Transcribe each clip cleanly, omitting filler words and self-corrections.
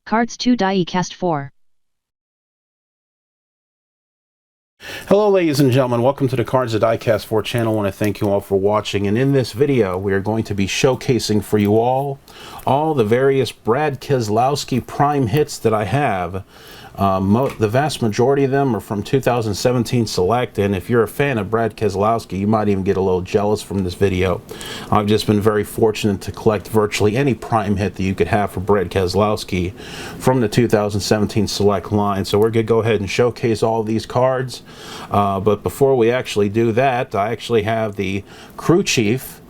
Cards 2 Die Cast 4. Hello ladies and gentlemen, welcome to the Cards of Diecast 4 channel. I want to thank you all for watching, and in this video we are going to be showcasing for you all the various Brad Keselowski prime hits that I have. The vast majority of them are from 2017 Select, and if you're a fan of Brad Keselowski, you might even get a little jealous from this video. I've just been very fortunate to collect virtually any prime hit that you could have for Brad Keselowski from the 2017 Select line. So we're going to go ahead and showcase all of these cards. But before we actually do that, I actually have the crew chief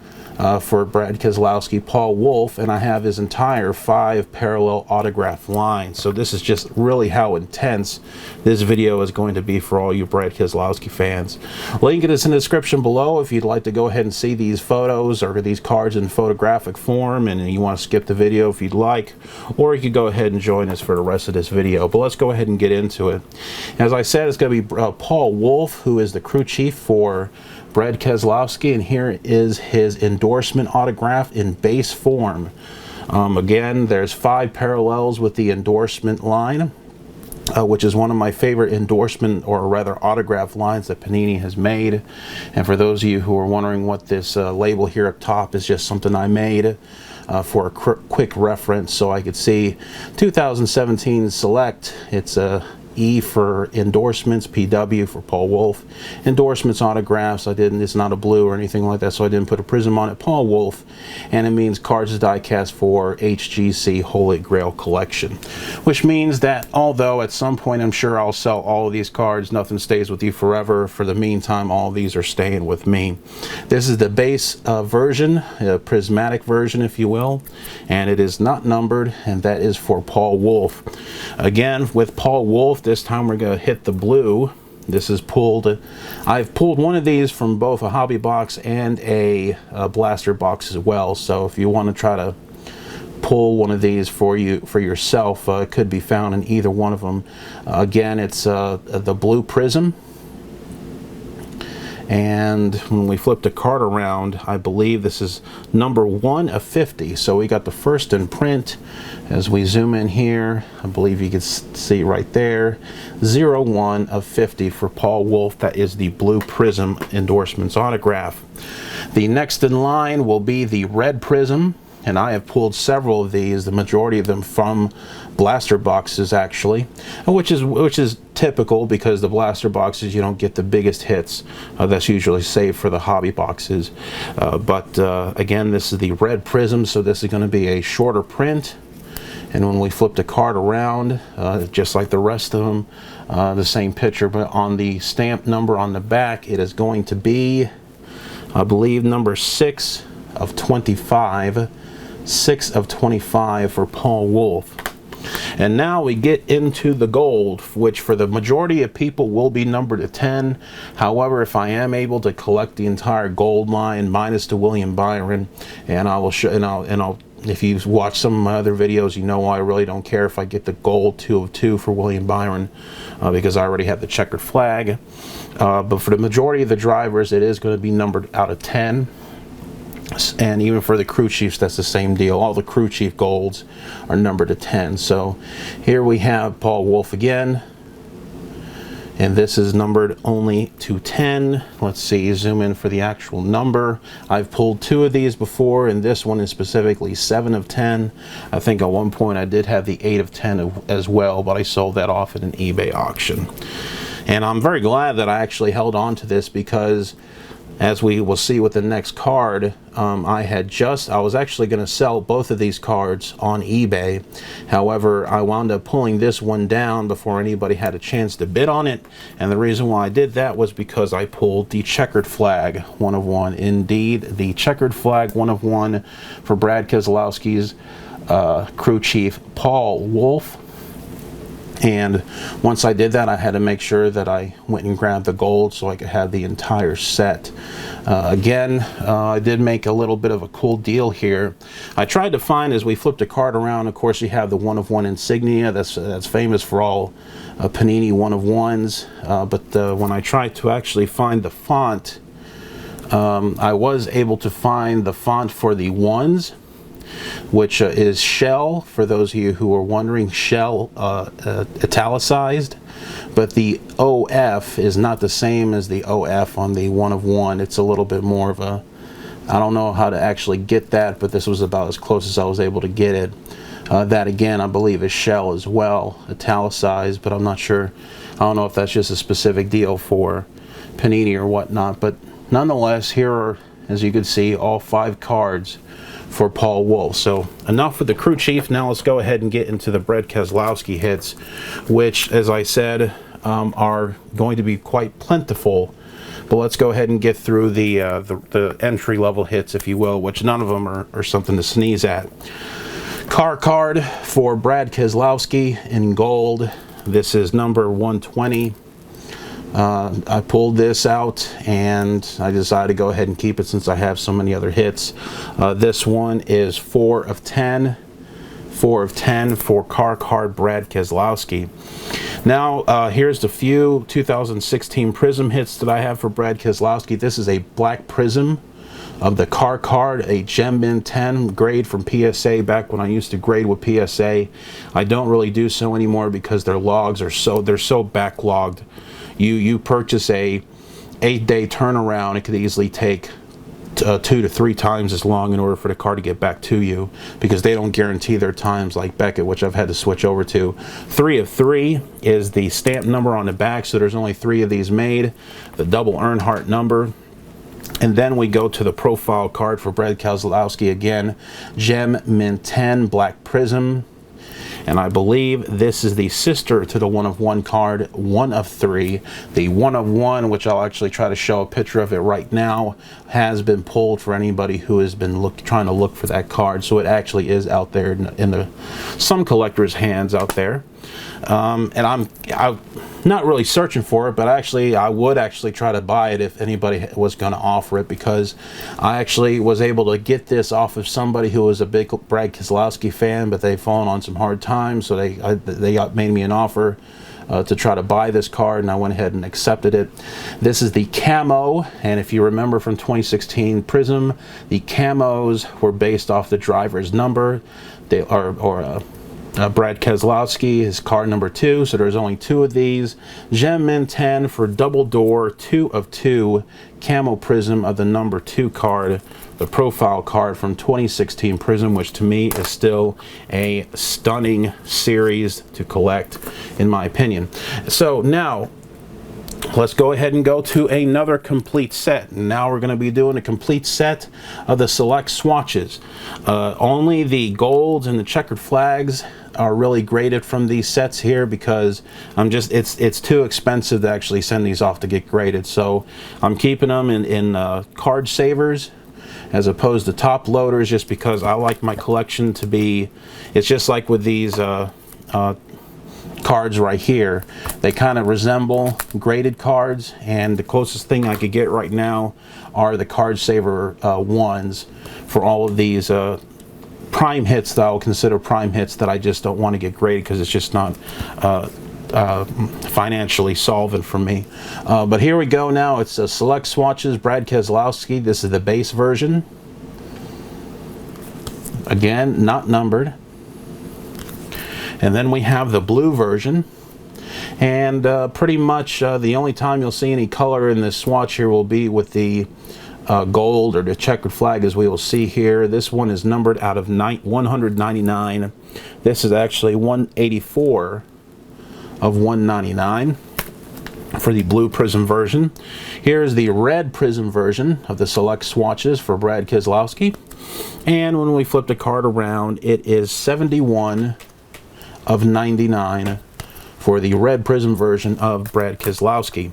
for Brad Keselowski, Paul Wolfe, and I have his entire 5 parallel autograph line. So this is just really how intense this video is going to be for all you Brad Keselowski fans. Link is in the description below if you'd like to go ahead and see these photos or these cards in photographic form, and you want to skip the video if you'd like, or you could go ahead and join us for the rest of this video. But let's go ahead and get into it. As I said, it's going to be Paul Wolfe, who is the crew chief for Brad Keselowski, and here is his endorsement autograph in base form. Again, there's 5 parallels with the endorsement line, which is one of my favorite endorsement, or rather autograph lines that Panini has made. And for those of you who are wondering what this label here up top is, just something I made for a quick reference so I could see 2017 Select. It's a E for endorsements, PW for Paul Wolfe. Endorsements, autographs, it's not a blue or anything like that, so I didn't put a prism on it. Paul Wolfe, and it means Cards of Diecast 4 HGC Holy Grail Collection. Which means that although at some point I'm sure I'll sell all of these cards, nothing stays with you forever. For the meantime, all of these are staying with me. This is the base version, a prismatic version if you will, and it is not numbered, and that is for Paul Wolfe. Again, with Paul Wolfe, this time we're going to hit the blue. This is pulled. I've pulled one of these from both a hobby box and a blaster box as well. So if you want to try to pull one of these for yourself, it could be found in either one of them. Again, it's the blue prism. And when we flip the card around, I believe this is number 1 of 50. So we got the first in print. As we zoom in here, I believe you can see right there, 01 of 50 for Paul Wolfe. That is the blue prism endorsements autograph. The next in line will be the red prism, and I have pulled several of these, the majority of them from blaster boxes actually, which is typical because the blaster boxes you don't get the biggest hits. That's usually saved for the hobby boxes. But again, this is the red prism, so this is going to be a shorter print. And when we flip the card around, just like the rest of them, the same picture, but on the stamp number on the back, it is going to be, I believe, number 6 of 25. 6 of 25 for Paul Wolfe. And now we get into the gold, which for the majority of people will be numbered to 10. However, if I am able to collect the entire gold line minus the William Byron, and I will show, and I'll if you've watched some of my other videos, you know I really don't care if I get the gold 2 of 2 for William Byron, because I already have the checkered flag. But for the majority of the drivers, it is going to be numbered out of 10. And even for the crew chiefs, that's the same deal. All the crew chief golds are numbered to 10. So here we have Paul Wolfe again, and this is numbered only to 10. Let's see, zoom in for the actual number. I've pulled 2 of these before, and this one is specifically 7 of 10. I think at one point I did have the 8 of 10 as well, but I sold that off at an eBay auction. And I'm very glad that I actually held on to this, because as we will see with the next card, I was actually going to sell both of these cards on eBay. However, I wound up pulling this one down before anybody had a chance to bid on it. And the reason why I did that was because I pulled the checkered flag 1 of 1. Indeed, the checkered flag 1 of 1 for Brad Keselowski's crew chief, Paul Wolfe. And once I did that, I had to make sure that I went and grabbed the gold so I could have the entire set. Again, I did make a little bit of a cool deal here. I tried to find, as we flipped the card around, of course you have the 1 of 1 insignia. That's famous for all Panini 1 of 1s. But when I tried to actually find the font, I was able to find the font for the 1s. which is shell, for those of you who are wondering, shell italicized. But the OF is not the same as the OF on the 1 of 1. It's a little bit more of a, I don't know how to actually get that, but this was about as close as I was able to get it. That again, I believe, is shell as well, italicized, but I'm not sure. I don't know if that's just a specific deal for Panini or whatnot. But nonetheless, here are, as you can see, all 5 cards for Paul Wolfe. So enough with the crew chief. Now let's go ahead and get into the Brad Keselowski hits, which, as I said, are going to be quite plentiful. But let's go ahead and get through the entry level hits, if you will, which none of them are something to sneeze at. Car card for Brad Keselowski in gold. This is number 120. I pulled this out and I decided to go ahead and keep it since I have so many other hits. This one is 4 of 10. 4 of 10 for car card Brad Keselowski. Now here's the few 2016 Prism hits that I have for Brad Keselowski. This is a black Prism of the car card, a Gem Min 10 grade from PSA back when I used to grade with PSA. I don't really do so anymore because their logs are so backlogged. You purchase a 8-day turnaround, it could easily take 2 to 3 times as long in order for the car to get back to you, because they don't guarantee their times like Beckett, which I've had to switch over to. 3 of 3 is the stamp number on the back, so there's only 3 of these made. The double Earnhardt number. And then we go to the profile card for Brad Keselowski again. Gem Min 10 Black Prism. And I believe this is the sister to the 1 of 1 card, 1 of 3. The 1 of 1, which I'll actually try to show a picture of it right now, has been pulled for anybody who has been trying to look for that card. So it actually is out there in some collectors' hands out there. And I'm not really searching for it, but I would actually try to buy it if anybody was going to offer it, because I actually was able to get this off of somebody who was a big Brad Keselowski fan, but they've fallen on some hard times, so they made me an offer to try to buy this card, and I went ahead and accepted it. This is the camo, and if you remember from 2016 Prism, the camos were based off the driver's number. They are Brad Keselowski is card number 2, so there's only 2 of these. Gem Min 10 for double door, 2 of 2 camo Prism of the number 2 card, the profile card from 2016 Prism, which to me is still a stunning series to collect, in my opinion. So now let's go ahead and go to another complete set. Now we're going to be doing a complete set of the select swatches. Only the golds and the checkered flags are really graded from these sets here, because it's too expensive to actually send these off to get graded. So I'm keeping them in card savers as opposed to top loaders, just because I like my collection to be, it's just like with these cards right here, they kind of resemble graded cards, and the closest thing I could get right now are the card saver ones for all of these prime hits that I'll consider prime hits that I just don't want to get graded because it's just not financially solvent for me. But here we go now. It's select swatches Brad Keselowski. This is the base version. Again, not numbered. And then we have the blue version, and pretty much the only time you'll see any color in this swatch here will be with the gold or the checkered flag, as we will see here. This one is numbered out of 199. This is actually 184 of 199 for the blue Prism version. Here is the red Prism version of the select swatches for Brad Keselowski, and when we flip the card around, it is 71 of 99 for the red Prism version of Brad Keselowski.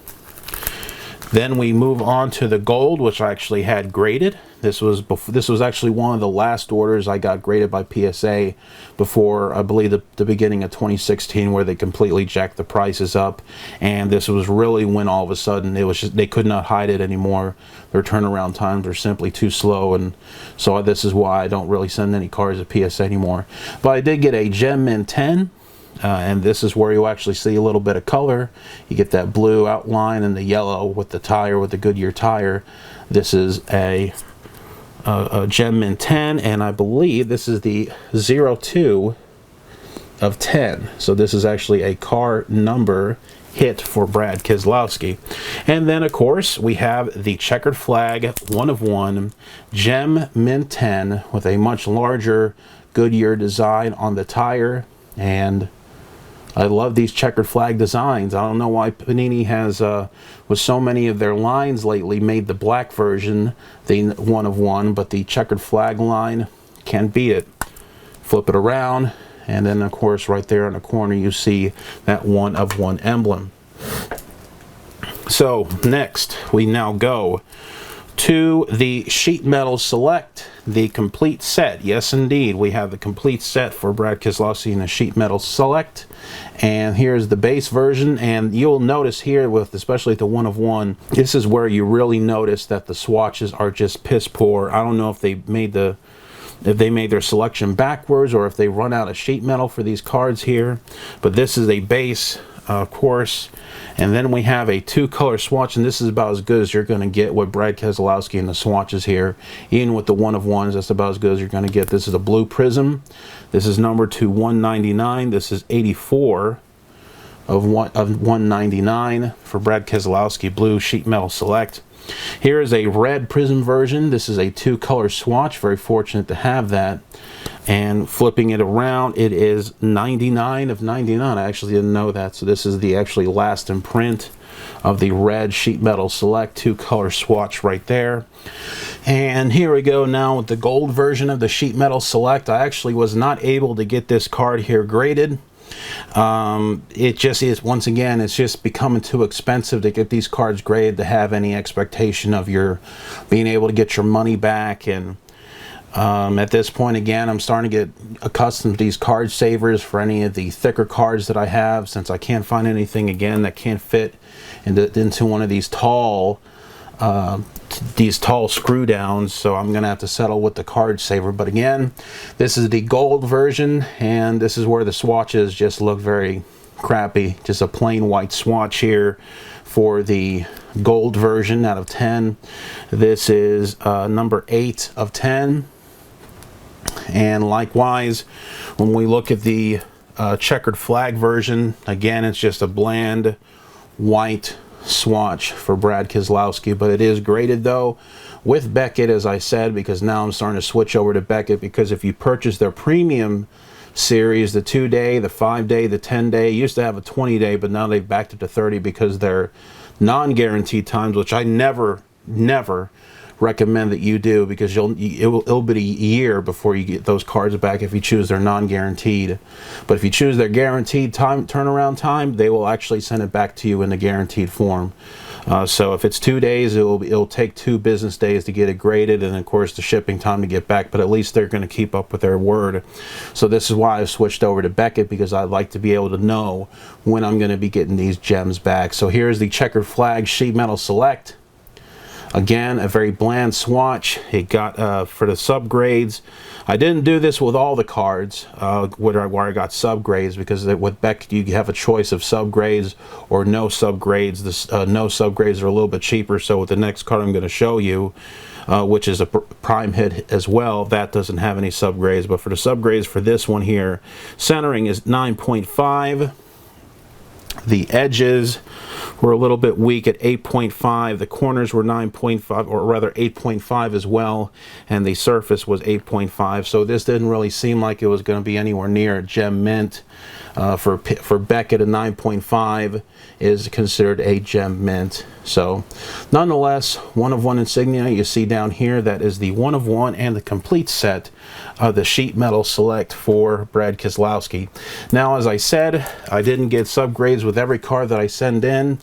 Then we move on to the gold, which I actually had graded. This was actually one of the last orders I got graded by PSA before, I believe, the beginning of 2016, where they completely jacked the prices up. And this was really when all of a sudden it was just, they could not hide it anymore. Their turnaround times are simply too slow, and so this is why I don't really send any cards to PSA anymore. But I did get a Gem Min 10. And this is where you actually see a little bit of color. You get that blue outline and the yellow with the tire, with the Goodyear tire. This is a Gem Mint 10, and I believe this is the 02 of 10. So this is actually a car number hit for Brad Keselowski. And then, of course, we have the checkered flag 1 of 1 Gem Mint 10 with a much larger Goodyear design on the tire. And I love these checkered flag designs. I don't know why Panini has, with so many of their lines lately, made the black version the 1 of 1, but the checkered flag line can't beat it. Flip it around, and then, of course, right there in the corner, you see that 1 of 1 emblem. So, next, we now go to the sheet metal select, the complete set. Yes, indeed, we have the complete set for Brad Keselowski in the sheet metal select. And here's the base version, and you'll notice here, with especially the 1 of 1, this is where you really notice that the swatches are just piss poor. I don't know if they made their selection backwards or if they run out of sheet metal for these cards here, but this is a base, of course. And then we have a 2-color swatch, and this is about as good as you're going to get with Brad Keselowski in the swatches here. Even with the 1 of 1s, that's about as good as you're going to get. This is a blue prism. This is numbered to 199. This is 84 of 199 for Brad Keselowski blue sheet metal select. Here is a red prism version. This is a 2-color swatch. Very fortunate to have that. And flipping it around, it is 99 of 99. I actually didn't know that. So this is the actually last in print of the red sheet metal select 2-color swatch right there. And here we go now with the gold version of the sheet metal select. I actually was not able to get this card here graded. It just is, once again, it's just becoming too expensive to get these cards graded to have any expectation of your being able to get your money back. And at this point, again, I'm starting to get accustomed to these card savers for any of the thicker cards that I have, since I can't find anything, again, that can't fit into one of these tall screw downs. So I'm gonna have to settle with the card saver. But again, this is the gold version, and this is where the swatches just look very crappy. Just a plain white swatch here for the gold version out of 10. This is number 8 of 10. And likewise, when we look at the checkered flag version, again, it's just a bland white swatch for Brad Keselowski, but it is graded though with Beckett, as I said, because now I'm starting to switch over to Beckett, because if you purchase their premium series, the 2-day, the 5-day, the 10-day, used to have a 20-day, but now they've backed it to 30 because they're non-guaranteed times, which I never recommend that you do, because it'll be a year before you get those cards back if you choose their non-guaranteed. But if you choose their guaranteed turnaround time, they will actually send it back to you in the guaranteed form. So if it's 2 days, it'll take 2 business days to get it graded, and of course the shipping time to get back, but at least they're going to keep up with their word. So this is why I've switched over to Beckett, because I'd like to be able to know when I'm going to be getting these gems back. So here's the checkered flag sheet metal select. Again, a very bland swatch. It got for the subgrades. I didn't do this with all the cards where I got subgrades, because with Beckett you have a choice of subgrades or no subgrades. The no subgrades are a little bit cheaper. So with the next card I'm going to show you, which is a prime hit as well, that doesn't have any subgrades. But for the subgrades for this one here, centering is 9.5. The edges were a little bit weak at 8.5. The corners were 9.5, or rather 8.5 as well, and the surface was 8.5. So this didn't really seem like it was going to be anywhere near a gem mint. For Beckett, a 9.5 is considered a gem mint. So nonetheless, 1 of 1 insignia you see down here, that is the 1 of 1 and the complete set of the sheet metal select for Brad Keselowski. Now, as I said, I didn't get subgrades with every card that I send in,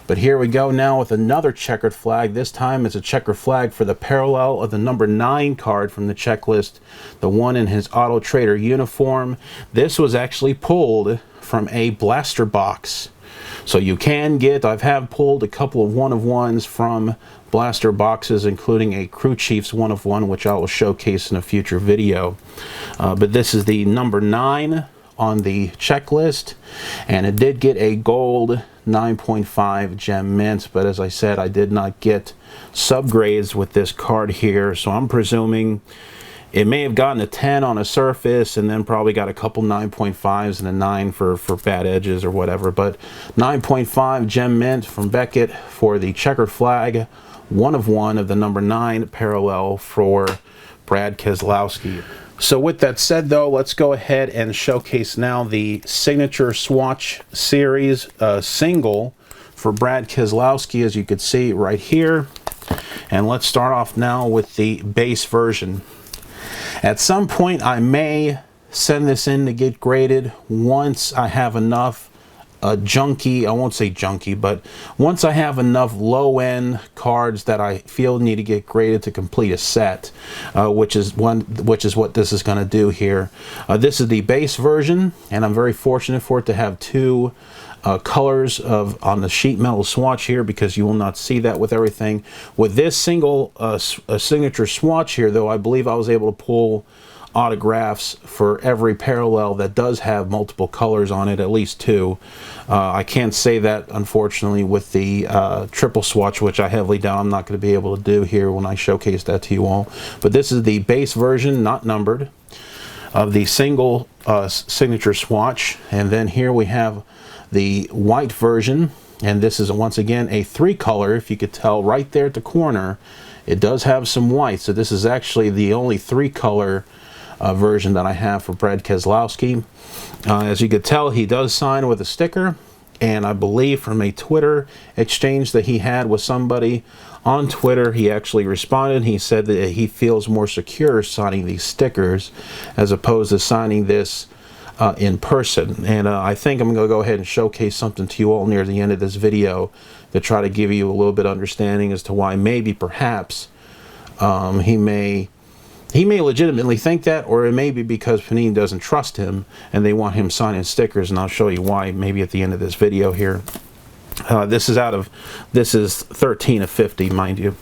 but here we go now with another checkered flag. This time it's a checkered flag for the parallel of the number 9 card from the checklist, the one in his Auto Trader uniform. This was actually pulled from a blaster box. So you can get, I've pulled a couple of 1 of 1s from blaster boxes, including a Crew Chiefs 1 of 1, which I will showcase in a future video. But this is the number 9 on the checklist, and it did get a gold 9.5 gem mint, but as I said, I did not get subgrades with this card here, so I'm presuming it may have gotten a 10 on a surface and then probably got a couple 9.5s and a 9 for bad edges or whatever. But 9.5 gem mint from Beckett for the checkered flag, 1 of 1 of the number 9 parallel for Brad Keselowski. So with that said though, let's go ahead and showcase now the signature swatch series single for Brad Keselowski, as you can see right here. And let's start off now with the base version. At some point, I may send this in to get graded once I have enough junky, I won't say junky, but once I have enough low-end cards that I feel need to get graded to complete a set, which is what this is going to do here. This is the base version, and I'm very fortunate for it to have 2 colors on the sheet metal swatch here, because you will not see that with everything. With this single signature swatch here, though, I believe I was able to pull autographs for every parallel that does have multiple colors on it, at least 2. I can't say that, unfortunately, with the triple swatch, which I heavily doubt I'm not going to be able to do here when I showcase that to you all. But this is the base version, not numbered, of the single signature swatch. And then here we have the white version, and this is once again a 3-color. If you could tell right there at the corner, it does have some white, so this is actually the only 3-color version that I have for Brad Keselowski. As you could tell, he does sign with a sticker, and I believe from a Twitter exchange that he had with somebody on Twitter, he actually responded. He said that he feels more secure signing these stickers as opposed to signing this in person. And I think I'm going to go ahead and showcase something to you all near the end of this video to try to give you a little bit of understanding as to why maybe perhaps he may legitimately think that, or it may be because Panini doesn't trust him and they want him signing stickers, and I'll show you why maybe at the end of this video here. This is 13 of 50, mind you.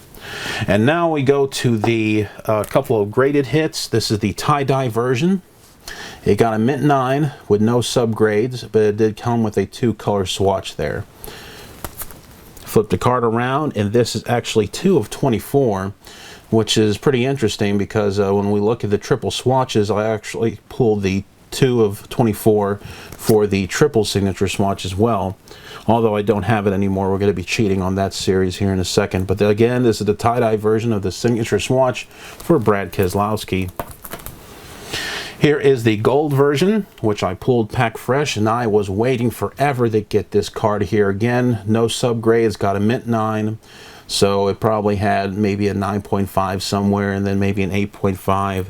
And now we go to the couple of graded hits. This is the tie-dye version. It got a mint 9 with no subgrades, but it did come with a 2-color swatch there. Flip the card around, and this is actually 2 of 24, which is pretty interesting because when we look at the triple swatches, I actually pulled the 2 of 24 for the triple signature swatch as well. Although I don't have it anymore, we're going to be cheating on that series here in a second. But again, this is the tie-dye version of the signature swatch for Brad Keselowski. Here is the gold version, which I pulled pack fresh, and I was waiting forever to get this card here. Again, no subgrades, got a mint 9, so it probably had maybe a 9.5 somewhere, and then maybe an 8.5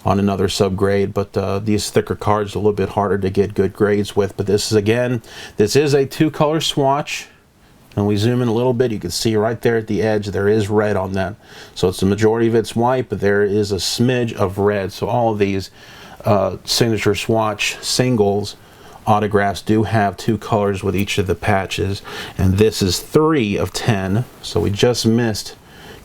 on another subgrade. But these thicker cards are a little bit harder to get good grades with. But this is, again, this is a 2-color swatch. And we zoom in a little bit, you can see right there at the edge there is red on that. So it's the majority of it's white, but there is a smidge of red. So all of these signature swatch singles autographs do have 2 colors with each of the patches, and this is 3 of 10, so we just missed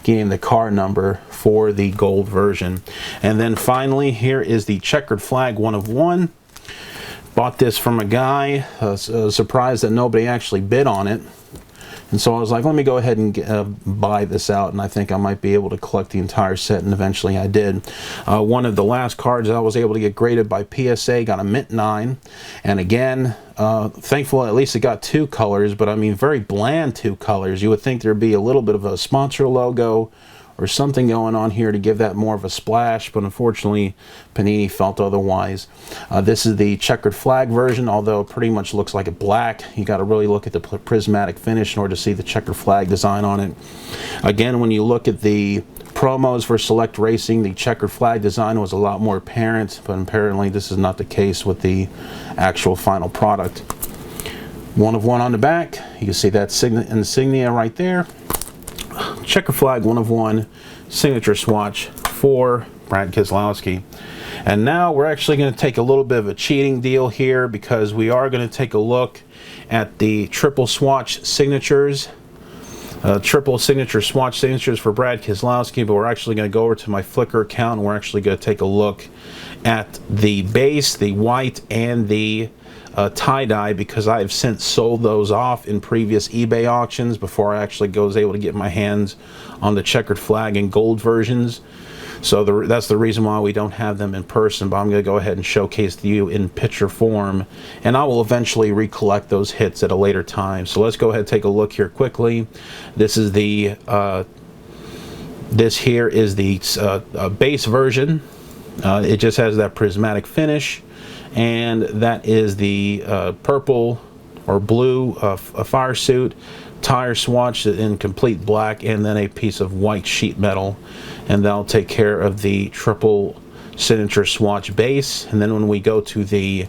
getting the car number for the gold version. And then finally, here is the checkered flag 1 of 1. Bought this from a guy, surprised that nobody actually bid on it. And so I was like, let me go ahead and buy this out, and I think I might be able to collect the entire set, and eventually I did. One of the last cards I was able to get graded by PSA got a mint 9, and again, thankful at least it got 2 colors, but I mean very bland 2 colors. You would think there'd be a little bit of a sponsor logo or something going on here to give that more of a splash, but unfortunately Panini felt otherwise. This is the checkered flag version, although it pretty much looks like a black. You got to really look at the prismatic finish in order to see the checkered flag design on it. Again, when you look at the promos for Select Racing, the checkered flag design was a lot more apparent, but apparently this is not the case with the actual final product. 1 of 1 on the back. You can see that insignia right there. Checker flag 1 of 1 signature swatch for Brad Keselowski. And now we're actually going to take a little bit of a cheating deal here, because we are going to take a look at the triple swatch signatures, triple signature swatch signatures for Brad Keselowski. But we're actually going to go over to my Flickr account, and we're actually going to take a look at the base, the white, and the tie-dye, because I've since sold those off in previous eBay auctions before I actually was able to get my hands on the checkered flag and gold versions. So that's the reason why we don't have them in person, but I'm going to go ahead and showcase to you in picture form, and I will eventually recollect those hits at a later time. So let's go ahead and take a look here quickly. This is the this here is the base version. It just has that prismatic finish, and that is the purple or blue fire suit, tire swatch in complete black, and then a piece of white sheet metal, and that'll take care of the triple signature swatch base. And then when we go to the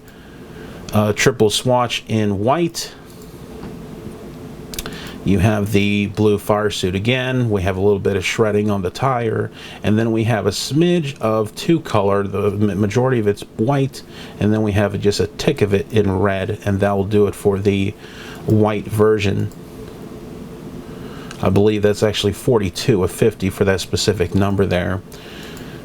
triple swatch in white, you have the blue fire suit again. We have a little bit of shredding on the tire, and then we have a smidge of two color. The majority of it's white, and then we have just a tick of it in red, and that will do it for the white version. I believe that's actually 42 of 50 for that specific number there.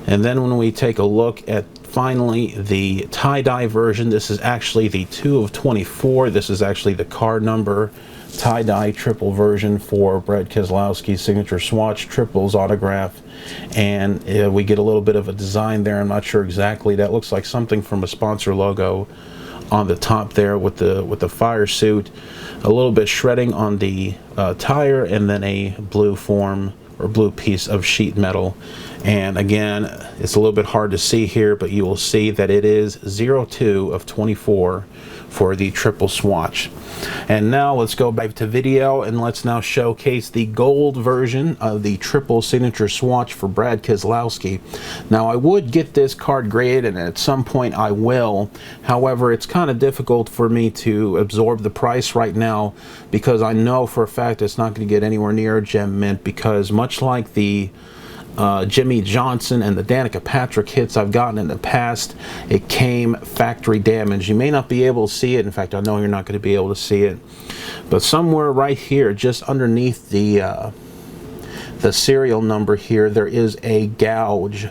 And then when we take a look at finally the tie-dye version, this is actually the 2 of 24. This is actually the card number tie-dye triple version for Brad Keselowski's signature swatch triples autograph, and we get a little bit of a design there. I'm not sure exactly. That looks like something from a sponsor logo on the top there with the fire suit, a little bit shredding on the tire, and then a blue form or blue piece of sheet metal. And again, it's a little bit hard to see here, but you will see that it is 02 of 24 for the triple swatch. And now let's go back to video, and let's now showcase the gold version of the triple signature swatch for Brad Keselowski. Now, I would get this card graded, and at some point I will. However, it's kind of difficult for me to absorb the price right now, because I know for a fact it's not going to get anywhere near a gem mint, because much like the Jimmy Johnson and the Danica Patrick hits I've gotten in the past, it came factory damaged. You may not be able to see it. In fact, I know you're not going to be able to see it, but somewhere right here, just underneath the serial number here, there is a gouge,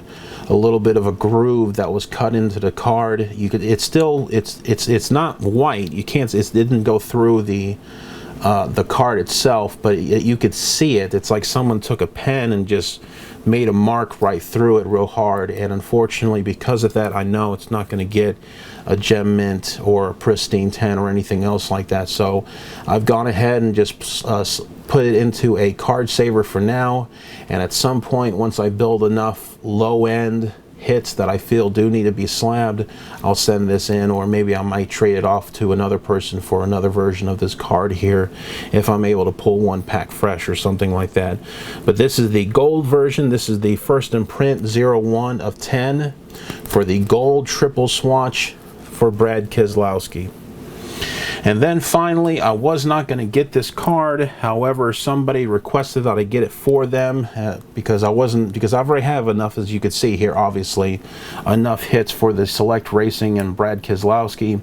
a little bit of a groove that was cut into the card. You could, it's not white. You can't. It didn't go through the card itself, but you could see it. It's like someone took a pen and just made a mark right through it real hard, and unfortunately because of that, I know it's not going to get a gem mint or a pristine 10 or anything else like that. So I've gone ahead and just put it into a card saver for now, and at some point, once I build enough low-end hits that I feel do need to be slabbed, I'll send this in, or maybe I might trade it off to another person for another version of this card here if I'm able to pull one pack fresh or something like that. But this is the gold version. This is the first in print 01 of 10 for the gold triple swatch for Brad Keselowski. And then finally, I was not going to get this card. However, somebody requested that I get it for them because I already have enough, as you can see here, obviously, enough hits for the Select Racing and Brad Keselowski.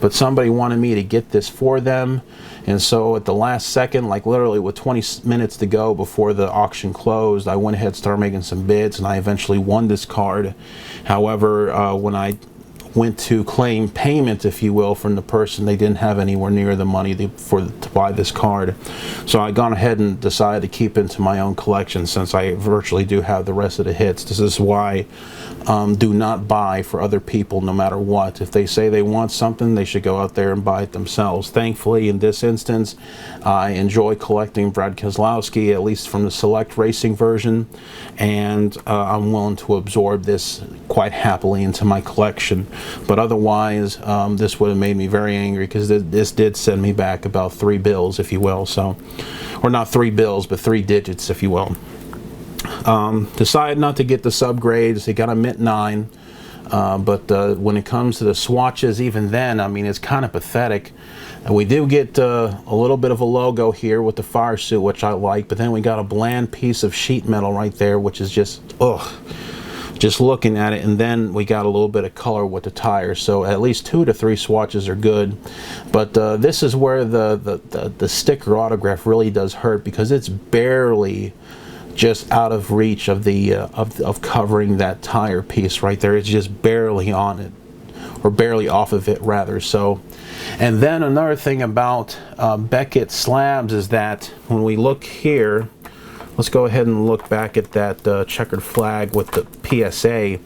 But somebody wanted me to get this for them. And so at the last second, like literally with 20 minutes to go before the auction closed, I went ahead and started making some bids, and I eventually won this card. However, when I went to claim payment, if you will, from the person, they didn't have anywhere near the money to buy this card. So I gone ahead and decided to keep it into my own collection, since I virtually do have the rest of the hits. This is why do not buy for other people, no matter what. If they say they want something, they should go out there and buy it themselves. Thankfully, in this instance, I enjoy collecting Brad Keselowski, at least from the Select Racing version, and I'm willing to absorb this quite happily into my collection. But otherwise, this would have made me very angry, because this did send me back about 3 bills, if you will. So, or not 3 bills, but 3 digits, if you will. Decided not to get the subgrades. They got a mint 9. But when it comes to the swatches, even then, I mean, it's kind of pathetic. And we do get a little bit of a logo here with the fire suit, which I like, but then we got a bland piece of sheet metal right there, which is just, ugh, just looking at it. And then we got a little bit of color with the tire. So at least 2 to 3 swatches are good. But this is where the sticker autograph really does hurt, because it's barely just out of reach of the of covering that tire piece right there. It's just barely on it, or barely off of it rather. So, and then another thing about Beckett slabs is that when we look here, let's go ahead and look back at that checkered flag with the PSA.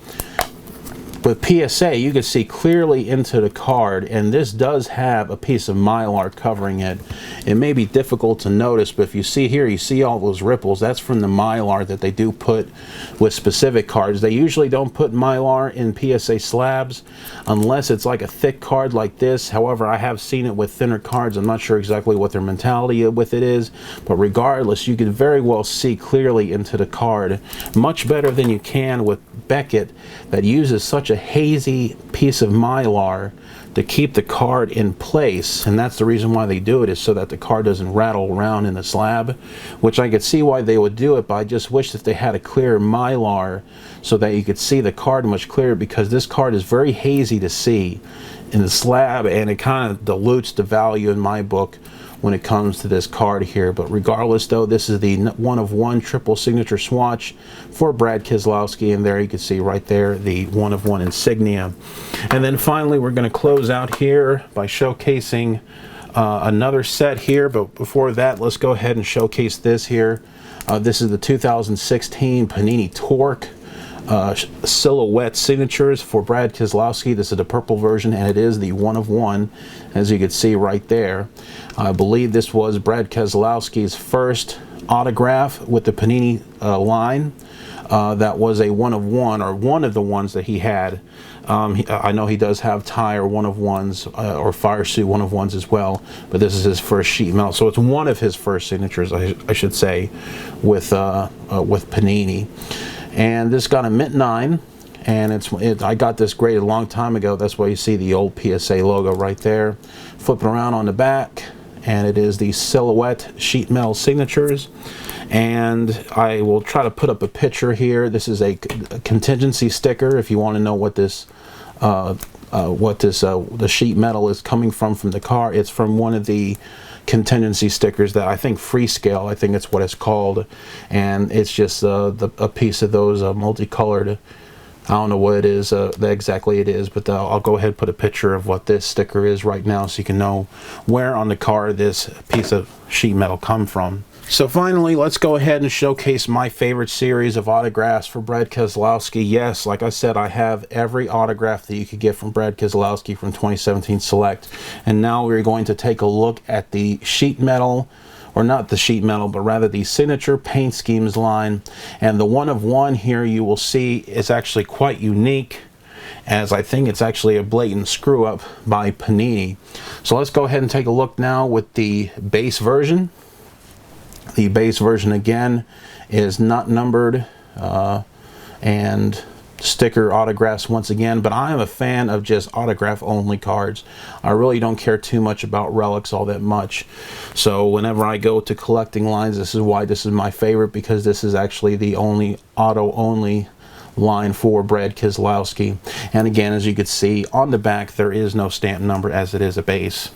With PSA, you can see clearly into the card, and this does have a piece of Mylar covering it. It may be difficult to notice, but if you see here, you see all those ripples. That's from the Mylar that they do put with specific cards. They usually don't put Mylar in PSA slabs unless it's like a thick card like this. However, I have seen it with thinner cards. I'm not sure exactly what their mentality with it is, but regardless, you can very well see clearly into the card. Much better than you can with Beckett, that uses such a hazy piece of Mylar to keep the card in place. And that's the reason why they do it, is so that the card doesn't rattle around in the slab, which I could see why they would do it, but I just wish that they had a clear Mylar so that you could see the card much clearer, because this card is very hazy to see in the slab, and it kind of dilutes the value in my book when it comes to this card here. But regardless though, this is the 1/1 triple signature swatch for Brad Keselowski, and there you can see right there the 1/1 insignia. And then finally, we're going to close out here by showcasing another set here, but before that, let's go ahead and showcase this here. This is the 2016 Panini Torque silhouette signatures for Brad Keselowski. This is the purple version, and it is the 1/1, as you can see right there. I believe this was Brad Keselowski's first autograph with the Panini line. That was a 1/1, or one of the ones that he had. I know he does have tire 1/1s or fire suit 1/1s as well, but this is his first sheet metal, so it's one of his first signatures, I should say, with Panini. And this got a mint 9, and I got this graded a long time ago. That's why you see the old PSA logo right there. Flip it around on the back, and it is the silhouette sheet metal signatures. And I will try to put up a picture here. This is a contingency sticker if you want to know what this the sheet metal is coming from the car. It's from one of the contingency stickers that I think Freescale, I think it's what it's called, and it's just a piece of those multicolored, I don't know what it is exactly it is, but I'll go ahead and put a picture of what this sticker is right now so you can know where on the car this piece of sheet metal come from. So finally, let's go ahead and showcase my favorite series of autographs for Brad Keselowski. Yes, like I said, I have every autograph that you could get from Brad Keselowski from 2017 Select. And now we're going to take a look at the sheet metal, or not the sheet metal, but rather the signature paint schemes line. And the 1/1 here, you will see, is actually quite unique, as I think it's actually a blatant screw up by Panini. So let's go ahead and take a look now with the base version. The base version again is not numbered and sticker autographs once again, but I am a fan of just autograph only cards. I really don't care too much about relics all that much. So whenever I go to collecting lines, this is why this is my favorite, because this is actually the only auto only line for Brad Keselowski. And again, as you can see on the back, there is no stamp number as it is a base.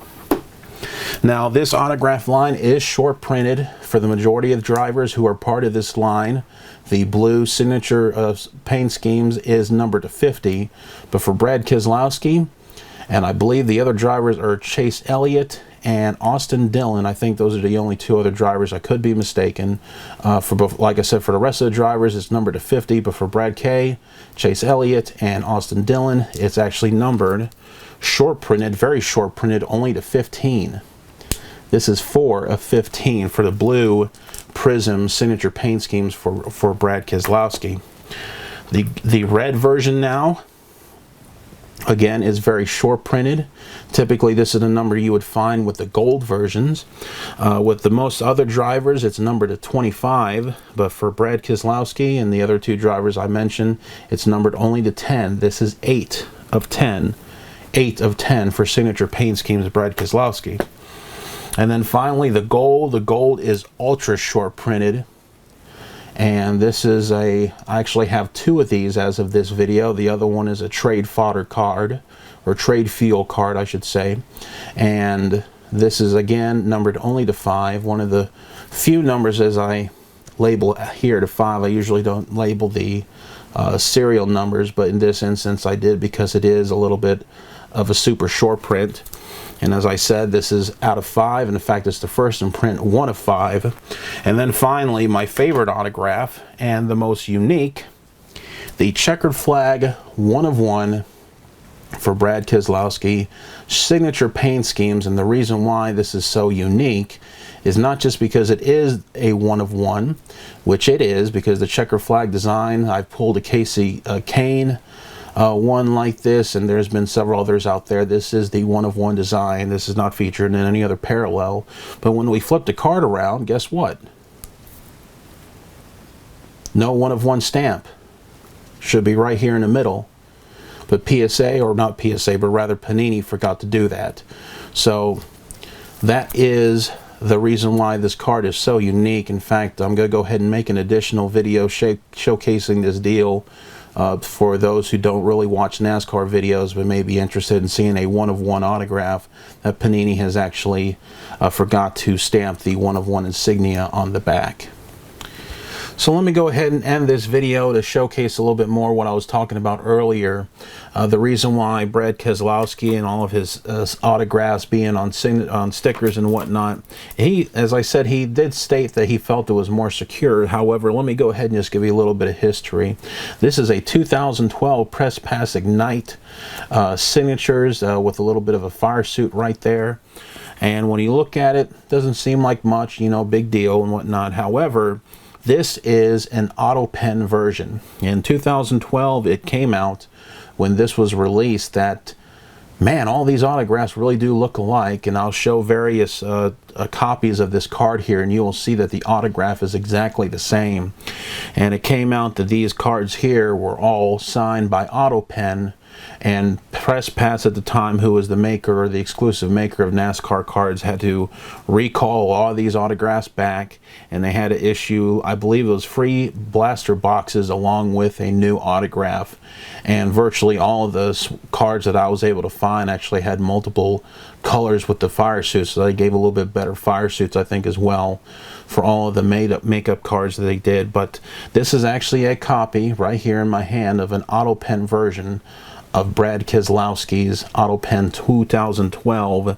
Now, this autograph line is short printed for the majority of drivers who are part of this line. The blue signature paint schemes is numbered to 50, but for Brad Keselowski, and I believe the other drivers are Chase Elliott and Austin Dillon. I think those are the only two other drivers. I could be mistaken. Like I said, for the rest of the drivers, it's numbered to 50, but for Brad K, Chase Elliott, and Austin Dillon, it's actually numbered short printed, very short printed, only to 15. This is 4 of 15 for the blue prism signature paint schemes for Brad Keselowski. The red version now, again, is very short printed. Typically, this is the number you would find with the gold versions. With the most other drivers, it's numbered to 25, but for Brad Keselowski and the other two drivers I mentioned, it's numbered only to 10. This is 8 of 10. 8 of 10 for signature paint schemes of Brad Keselowski. And then finally, the gold. The gold is ultra short printed. And this is I actually have 2 of these as of this video. The other one is a trade fodder card, or trade fuel card, I should say. And this is, again, numbered only to 5. One of the few numbers, as I label here to 5. I usually don't label the serial numbers, but in this instance I did because it is a little bit of a super short print. And as I said, this is out of 5, and in fact it's the first in print 1 of 5. And then finally, my favorite autograph and the most unique, the checkered flag 1 of 1 for Brad Keselowski, signature paint schemes. And the reason why this is so unique is not just because it is a 1 of 1, which it is, because the checker flag design, I've pulled a Casey Kane one like this, and there's been several others out there. This is the 1 of 1 design. This is not featured in any other parallel. But when we flip the card around, guess what? No 1 of 1 stamp. Should be right here in the middle. But PSA, or not PSA, but rather Panini forgot to do that. So that is the reason why this card is so unique. In fact, I'm going to go ahead and make an additional video showcasing this deal for those who don't really watch NASCAR videos but may be interested in seeing a 1 of 1 autograph that Panini has actually forgot to stamp the 1 of 1 insignia on the back. So let me go ahead and end this video to showcase a little bit more what I was talking about earlier. The reason why Brad Keselowski and all of his autographs being on stickers and whatnot, as I said, he did state that he felt it was more secure. However, let me go ahead and just give you a little bit of history. This is a 2012 Press Pass Ignite signatures with a little bit of a fire suit right there. And when you look at it, doesn't seem like much, you know, big deal and whatnot. However, this is an auto pen version. In 2012, it came out when this was released that, man, all these autographs really do look alike. And I'll show various copies of this card here, and you will see that the autograph is exactly the same. And it came out that these cards here were all signed by Auto Pen, and Press Pass at the time, who was the maker or the exclusive maker of NASCAR cards, had to recall all these autographs back, and they had to issue, I believe it was free blaster boxes along with a new autograph. And virtually all of those cards that I was able to find actually had multiple colors with the fire suits, so they gave a little bit better fire suits, I think, as well, for all of the makeup cards that they did. But this is actually a copy right here in my hand of an Auto Pen version of Brad Keselowski's Auto Pen 2012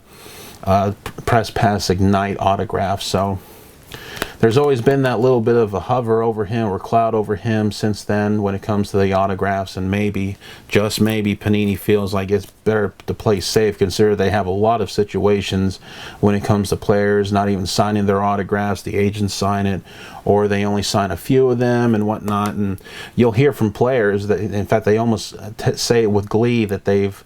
Press Pass Ignite autograph. So there's always been that little bit of a hover over him or cloud over him since then when it comes to the autographs, and maybe, just maybe, Panini feels like it's better to play safe. Consider they have a lot of situations when it comes to players not even signing their autographs, the agents sign it, or they only sign a few of them and whatnot. And you'll hear from players that, in fact, they almost say it with glee that they've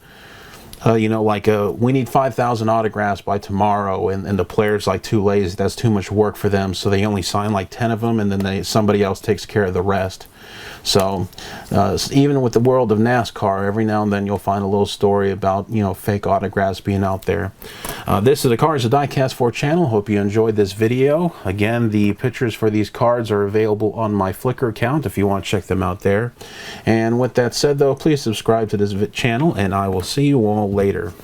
you know, like, we need 5,000 autographs by tomorrow, and the player's like too lazy, that's too much work for them, so they only sign like 10 of them, and then somebody else takes care of the rest. So even with the world of NASCAR, every now and then you'll find a little story about, you know, fake autographs being out there. This is the Cards to Diecast 4 channel. Hope you enjoyed this video. Again, the pictures for these cards are available on my Flickr account if you want to check them out there. And with that said, though, please subscribe to this channel, and I will see you all later.